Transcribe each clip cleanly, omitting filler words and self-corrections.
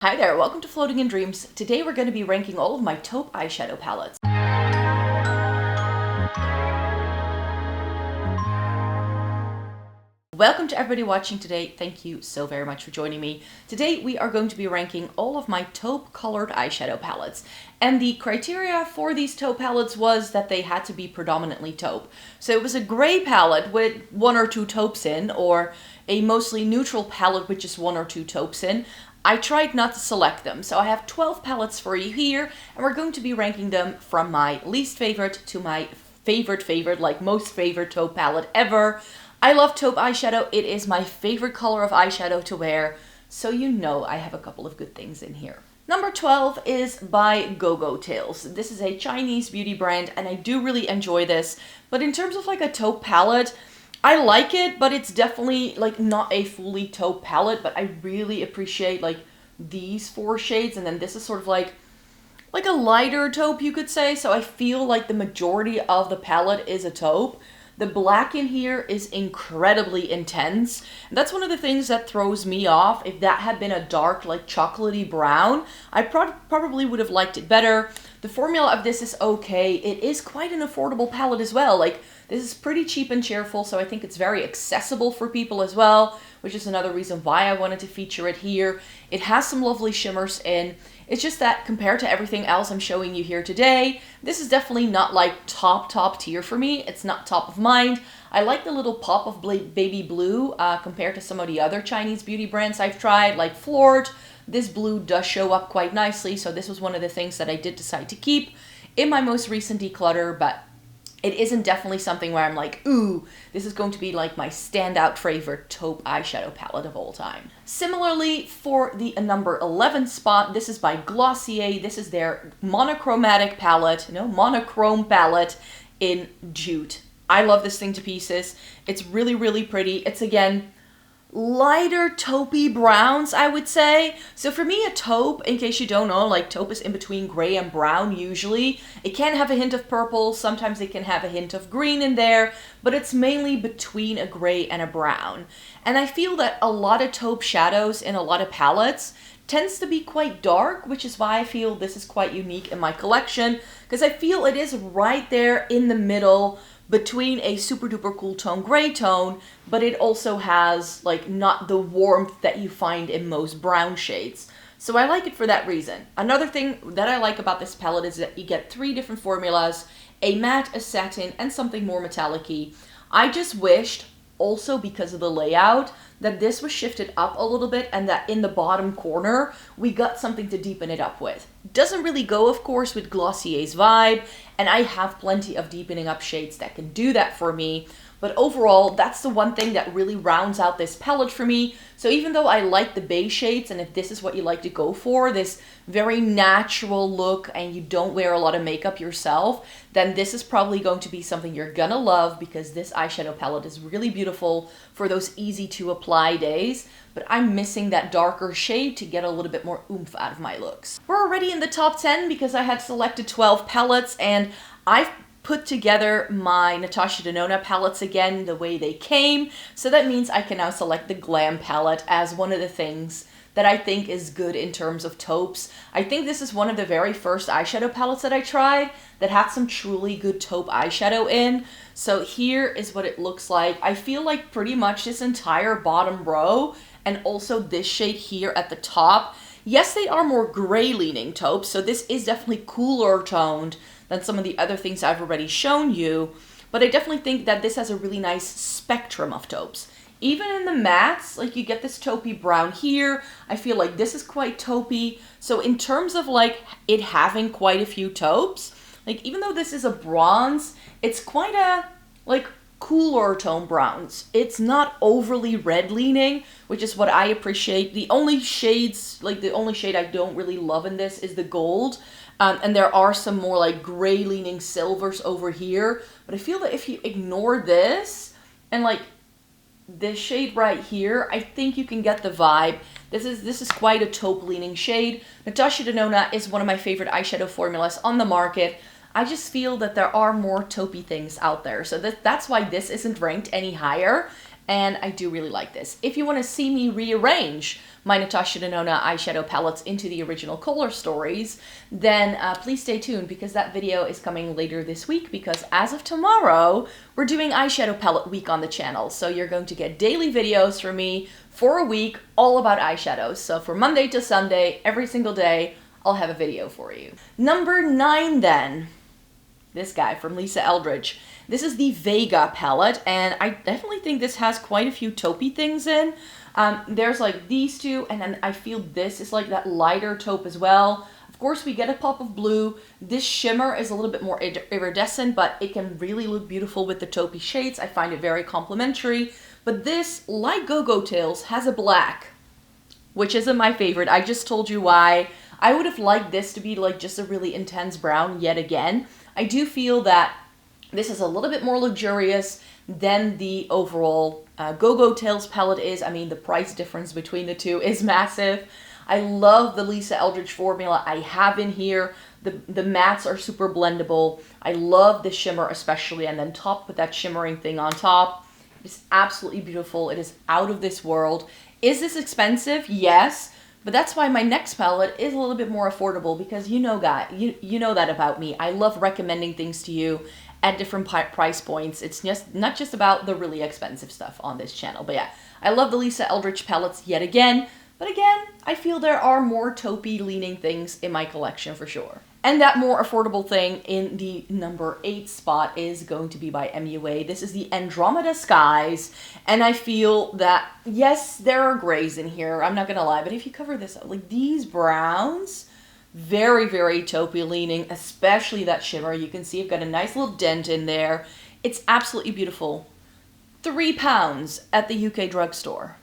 Hi there, welcome to Floating in Dreams. Today we're going to be ranking all of my taupe eyeshadow palettes. Welcome to everybody watching today. Thank you so very much for joining me. Today we are going to be ranking all of my taupe colored eyeshadow palettes. And the criteria for these taupe palettes was that they had to be predominantly taupe. So it was a gray palette with one or two taupes in, or a mostly neutral palette with just one or two taupes in. I tried not to select them, so I have 12 palettes for you here, and we're going to be ranking them from my least favorite to my favorite, like most favorite taupe palette ever. I love taupe eyeshadow. It is my favorite color of eyeshadow to wear, so you know I have a couple of good things in here. Number 12 is by Gogo Tales. This is a Chinese beauty brand, and I do really enjoy this, but in terms of like a taupe palette, I like it, but it's definitely like not a fully taupe palette, but I really appreciate like these four shades, and then this is sort of like a lighter taupe, you could say, so I feel like the majority of the palette is a taupe. The black in here is incredibly intense. That's one of the things that throws me off. If that had been a dark, like chocolatey brown, I probably would have liked it better. The formula of this is okay. It is quite an affordable palette as well. Like, this is pretty cheap and cheerful, so I think it's very accessible for people as well, which is another reason why I wanted to feature it here. It has some lovely shimmers in. It's just that compared to everything else I'm showing you here today, this is definitely not like top tier for me. It's not top of mind. I like the little pop of baby blue compared to some of the other Chinese beauty brands I've tried, like Flort. This blue does show up quite nicely, so this was one of the things that I did decide to keep in my most recent declutter, but it isn't definitely something where I'm like, ooh, this is going to be like my standout favorite taupe eyeshadow palette of all time. Similarly, for the number 11 spot, this is by Glossier. This is their monochrome palette in Jute. I love this thing to pieces. It's really, really pretty. It's, again, lighter taupey browns, I would say. So for me, a taupe, in case you don't know, like taupe is in between gray and brown usually. It can have a hint of purple, sometimes it can have a hint of green in there, but it's mainly between a gray and a brown. And I feel that a lot of taupe shadows in a lot of palettes tends to be quite dark, which is why I feel this is quite unique in my collection, because I feel it is right there in the middle between a super duper cool tone gray tone, but it also has like not the warmth that you find in most brown shades. So I like it for that reason. Another thing that I like about this palette is that you get 3 different formulas, a matte, a satin, and something more metallic-y. I just wished, also because of the layout, that this was shifted up a little bit and that in the bottom corner we got something to deepen it up with. Doesn't really go, of course, with Glossier's vibe, and I have plenty of deepening up shades that can do that for me. But overall, that's the one thing that really rounds out this palette for me. So even though I like the base shades, and if this is what you like to go for, this very natural look, and you don't wear a lot of makeup yourself, then this is probably going to be something you're gonna love, because this eyeshadow palette is really beautiful for those easy to apply days. But I'm missing that darker shade to get a little bit more oomph out of my looks. We're already in the top 10 because I had selected 12 palettes, and I've put together my Natasha Denona palettes again the way they came, so that means I can now select the Glam palette as one of the things that I think is good in terms of taupes. I think this is one of the very first eyeshadow palettes that I tried that had some truly good taupe eyeshadow in. So here is what it looks like. I feel like pretty much this entire bottom row, and also this shade here at the top, yes, they are more gray leaning taupes, so this is definitely cooler toned than some of the other things I've already shown you, but I definitely think that this has a really nice spectrum of taupes. Even in the mattes, like you get this taupey brown here, I feel like this is quite taupey. So in terms of like it having quite a few taupes, like even though this is a bronze, it's quite a like cooler tone browns. It's not overly red leaning, which is what I appreciate. The only shades, like the only shade I don't really love in this is the gold. And there are some more like gray leaning silvers over here. But I feel that if you ignore this and like this shade right here, I think you can get the vibe. This is quite a taupe leaning shade. Natasha Denona is one of my favorite eyeshadow formulas on the market. I just feel that there are more taupey things out there. So that's why this isn't ranked any higher. and I do really like this. If you want to see me rearrange my Natasha Denona eyeshadow palettes into the original color stories, then please stay tuned, because that video is coming later this week, because as of tomorrow, we're doing eyeshadow palette week on the channel. So you're going to get daily videos from me for a week all about eyeshadows. So for Monday to Sunday, every single day, I'll have a video for you. Number 9 then, this guy from Lisa Eldridge. This is the Vega palette, and I definitely think this has quite a few taupey things in. There's like these two, and then I feel this is like that lighter taupe as well. Of course, we get a pop of blue. This shimmer is a little bit more iridescent, but it can really look beautiful with the taupey shades. I find it very complimentary. But this, like Gogo Tails, has a black, which isn't my favorite. I just told you why. I would have liked this to be like just a really intense brown yet again. I do feel that this is a little bit more luxurious than the overall Gogo Tails palette is. I mean, the price difference between the two is massive. I love the Lisa Eldridge formula I have in here. The mattes are super blendable. I love the shimmer especially, and then topped with that shimmering thing on top. It's absolutely beautiful. It is out of this world. Is this expensive? Yes. But that's why my next palette is a little bit more affordable, because you know that about me. I love recommending things to you at different price points. It's just not just about the really expensive stuff on this channel. But yeah, I love the Lisa Eldridge palettes yet again. But again, I feel there are more taupey leaning things in my collection for sure. And that more affordable thing in the number 8 spot is going to be by MUA. This is the Andromeda Skies. And I feel that, yes, there are grays in here. I'm not going to lie. But if you cover this up, like these browns, very, very taupey leaning, especially that shimmer. You can see I've got a nice little dent in there. It's absolutely beautiful. £3 at the UK drugstore.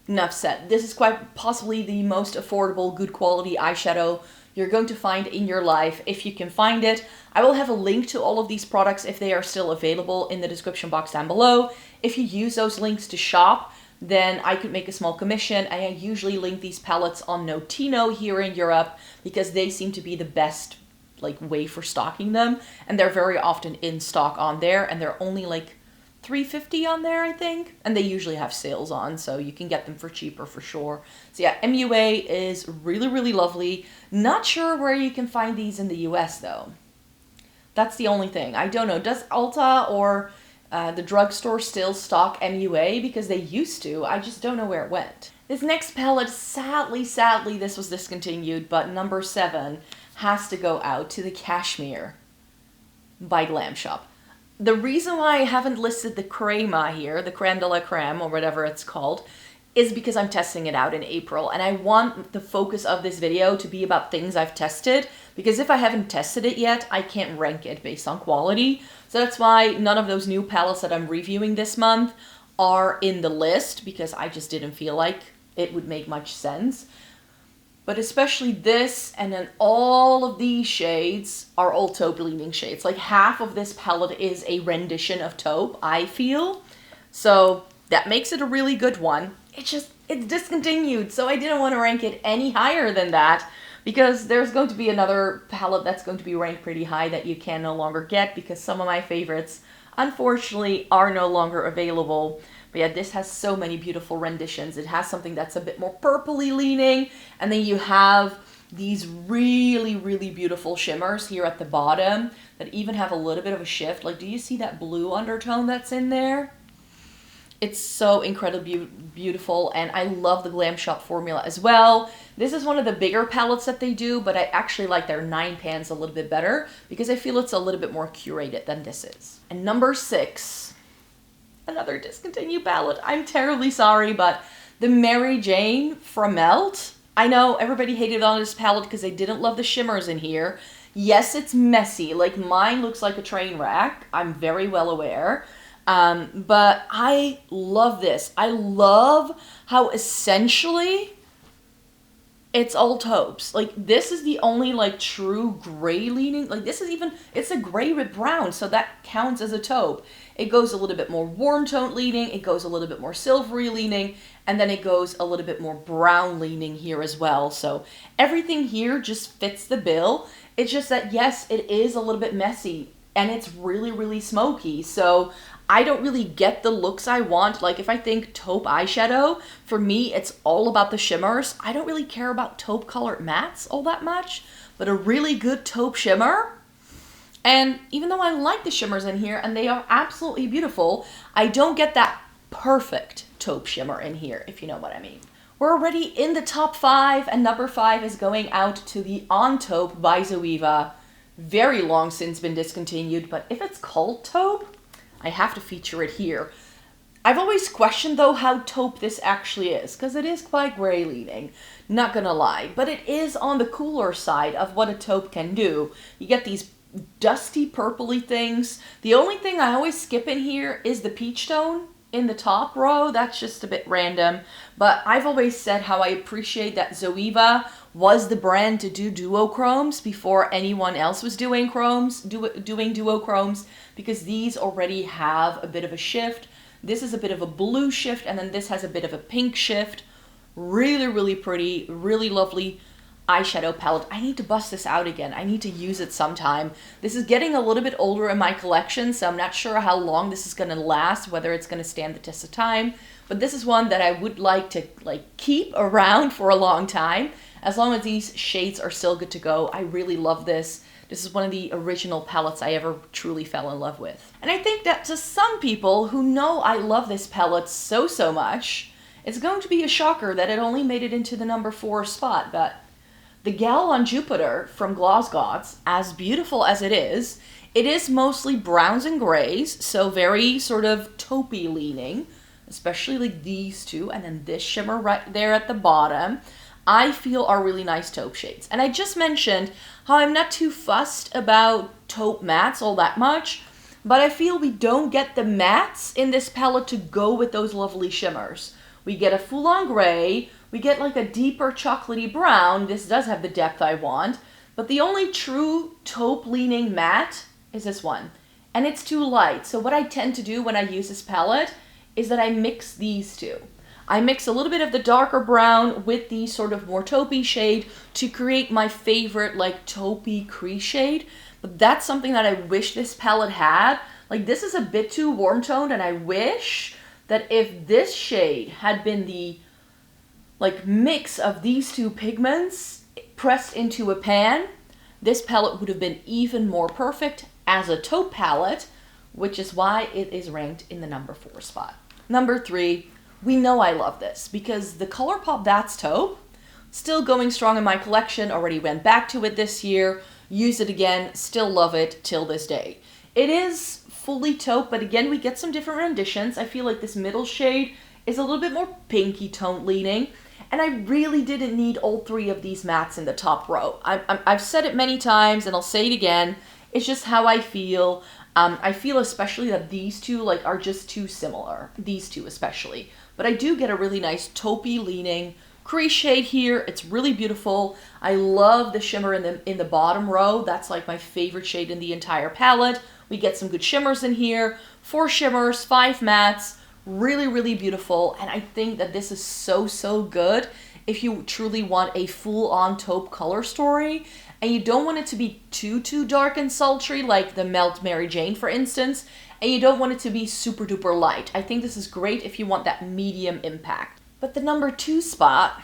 Enough said. This is quite possibly the most affordable, good quality eyeshadow you're going to find in your life, if you can find it. I will have a link to all of these products if they are still available in the description box down below. If you use those links to shop, then I could make a small commission. I usually link these palettes on Notino here in Europe, because they seem to be the best like way for stocking them, and they're very often in stock on there, and they're only like $3.50 on there, I think, and they usually have sales on, so you can get them for cheaper for sure. So yeah, MUA is really, really lovely. Not sure where you can find these in the US though. That's the only thing. I don't know. Does Ulta or the drugstore still stock MUA? Because they used to. I just don't know where it went. This next palette, sadly, this was discontinued, but number 7 has to go out to the Kaszmir by Glamshop. The reason why I haven't listed the Crema here, the Creme de la Creme, or whatever it's called, is because I'm testing it out in April, and I want the focus of this video to be about things I've tested, because if I haven't tested it yet, I can't rank it based on quality. So that's why none of those new palettes that I'm reviewing this month are in the list, because I just didn't feel like it would make much sense. But especially this, and then all of these shades are all taupe leaning shades. Like half of this palette is a rendition of taupe, I feel. So that makes it a really good one. It's discontinued, so I didn't want to rank it any higher than that, because there's going to be another palette that's going to be ranked pretty high that you can no longer get, because some of my favorites, unfortunately, are no longer available. But yeah, this has so many beautiful renditions. It has something that's a bit more purpley leaning, and then you have these really, really beautiful shimmers here at the bottom that even have a little bit of a shift. Like, do you see that blue undertone that's in there? It's so incredibly beautiful, and I love the Glamshop formula as well. This is one of the bigger palettes that they do, but I actually like their 9 pans a little bit better, because I feel it's a little bit more curated than this is. And number 6, another discontinued palette. I'm terribly sorry, but the Mary Jane from Melt. I know everybody hated on this palette because they didn't love the shimmers in here. Yes, it's messy. Like, mine looks like a train wreck. I'm very well aware. But I love this. I love how essentially it's all taupes. Like, this is the only like true gray leaning. Like, this is even, it's a gray with brown, so that counts as a taupe. It goes a little bit more warm tone leaning, it goes a little bit more silvery leaning, and then it goes a little bit more brown leaning here as well. So everything here just fits the bill. It's just that, yes, it is a little bit messy, and it's really, really smoky. So I don't really get the looks I want. Like if I think taupe eyeshadow, for me, it's all about the shimmers. I don't really care about taupe colored mattes all that much, but a really good taupe shimmer. And even though I like the shimmers in here and they are absolutely beautiful, I don't get that perfect taupe shimmer in here, if you know what I mean. We're already in the top 5, and number 5 is going out to the On Taupe by Zoeva. Very long since been discontinued, but if it's called taupe, I have to feature it here. I've always questioned though how taupe this actually is, because it is quite gray leaning, not gonna lie, but it is on the cooler side of what a taupe can do. You get these dusty purpley things. The only thing I always skip in here is the peach tone in the top row. That's just a bit random, but I've always said how I appreciate that Zoeva was the brand to do duochromes before anyone else was doing doing duochromes, because these already have a bit of a shift. This is a bit of a blue shift, and then this has a bit of a pink shift. Really, really pretty, really lovely eyeshadow palette. I need to bust this out again. I need to use it sometime. This is getting a little bit older in my collection, so I'm not sure how long this is going to last, whether it's going to stand the test of time. But this is one that I would like to keep around for a long time, as long as these shades are still good to go. I really love this. This is one of the original palettes I ever truly fell in love with. And I think that to some people who know I love this palette so much, it's going to be a shocker that it only made it into the number 4 spot. But the Gal on Jupiter from Gloss Gods, as beautiful as it is mostly browns and grays, so very sort of taupey leaning, especially like these two, and then this shimmer right there at the bottom, I feel are really nice taupe shades. And I just mentioned how I'm not too fussed about taupe mattes all that much, but I feel we don't get the mattes in this palette to go with those lovely shimmers. We get a full-on gray, we get like a deeper chocolatey brown. This does have the depth I want, but the only true taupe leaning matte is this one, and it's too light. So what I tend to do when I use this palette is that I mix these two. I mix a little bit of the darker brown with the sort of more taupey shade to create my favorite like taupey crease shade. But that's something that I wish this palette had. Like this is a bit too warm toned, and I wish that if this shade had been the mix of these two pigments pressed into a pan, this palette would have been even more perfect as a taupe palette, which is why it is ranked in the number 4 spot. Number 3, we know I love this because the ColourPop That's Taupe, still going strong in my collection, already went back to it this year, used it again, still love it till this day. It is fully taupe, but again, we get some different renditions. I feel like this middle shade is a little bit more pinky tone leaning, and I really didn't need all 3 of these mattes in the top row. I've said it many times, and I'll say it again. It's just how I feel. I feel especially that these two are just too similar. These two especially. But I do get a really nice taupey leaning crease shade here. It's really beautiful. I love the shimmer in the bottom row. That's like my favorite shade in the entire palette. We get some good shimmers in here. 4 shimmers, 5 mattes. Really, really beautiful, and I think that this is so good if you truly want a full-on taupe color story, and you don't want it to be too dark and sultry, like the Melt Mary Jane, for instance, and you don't want it to be super duper light. I think this is great if you want that medium impact. But the number 2 spot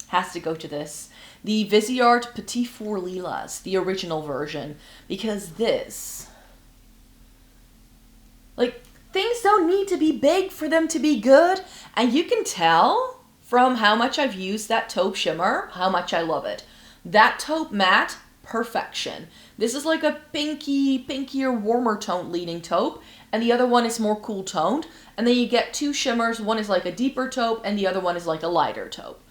has to go to this, the Viseart Petit Four Lilas, the original version, because this, things don't need to be big for them to be good, and you can tell from how much I've used that taupe shimmer how much I love it. That taupe matte, perfection. This is like a pinkier, warmer tone leaning taupe, and the other one is more cool toned, and then you get 2 shimmers. One is like a deeper taupe, and the other one is like a lighter taupe.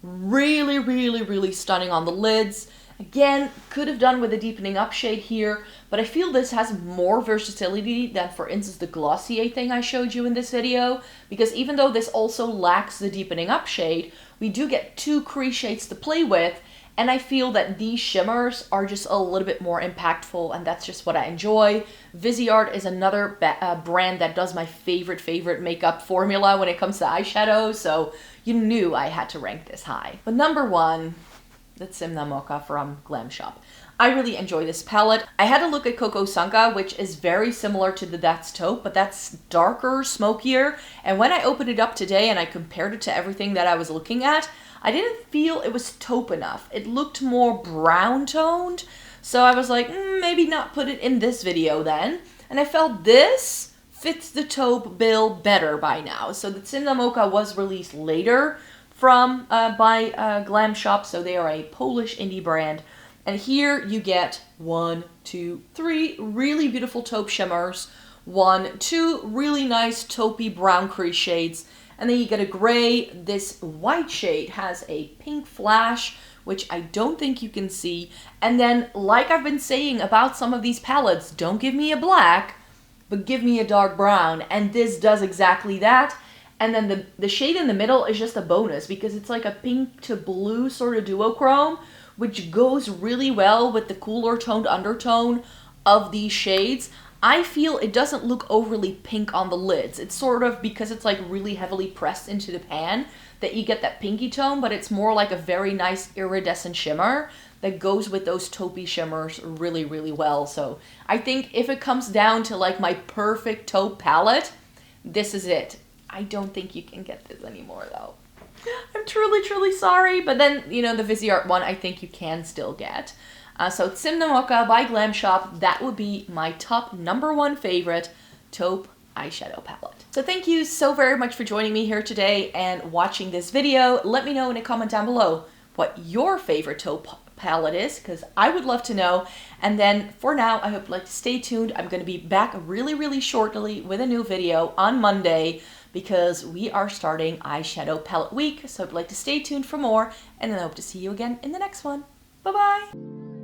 Really stunning on the lids. Again, could have done with a deepening up shade here, but I feel this has more versatility than, for instance, the Glossier thing I showed you in this video, because even though this also lacks the deepening up shade, we do get 2 crease shades to play with, and I feel that these shimmers are just a little bit more impactful, and that's just what I enjoy. Viseart is another brand that does my favorite makeup formula when it comes to eyeshadow, so you knew I had to rank this high. But number 1, the Simna Mocha from Glamshop. I really enjoy this palette. I had a look at Coco Sanka, which is very similar to the That's Taupe, but that's darker, smokier. And when I opened it up today and I compared it to everything that I was looking at, I didn't feel it was taupe enough. It looked more brown toned. So I was like, maybe not put it in this video then. And I felt this fits the taupe bill better by now. So the Simna Mocha was released later from by Glamshop, so they are a Polish indie brand. And here you get 1, 2, 3 really beautiful taupe shimmers, 1, 2 really nice taupey brown crease shades, and then you get a gray. This white shade has a pink flash, which I don't think you can see. And then, like I've been saying about some of these palettes, don't give me a black, but give me a dark brown. And this does exactly that. And then the shade in the middle is just a bonus because it's like a pink to blue sort of duochrome, which goes really well with the cooler toned undertone of these shades. I feel it doesn't look overly pink on the lids. It's sort of, because it's like really heavily pressed into the pan, that you get that pinky tone, but it's more like a very nice iridescent shimmer that goes with those taupey shimmers really, really well. So I think if it comes down to like my perfect taupe palette, this is it. I don't think you can get this anymore though. I'm truly, truly sorry. But then, you know, the Viseart one, I think you can still get. So Simna Mocha by Glamshop, that would be my top #1 favorite taupe eyeshadow palette. So thank you so very much for joining me here today and watching this video. Let me know in a comment down below what your favorite taupe palette is, because I would love to know. And then for now, I hope you'd like to stay tuned. I'm going to be back really, really shortly with a new video on Monday, because we are starting eyeshadow palette week. So I'd like to stay tuned for more, and then I hope to see you again in the next one. Bye-bye.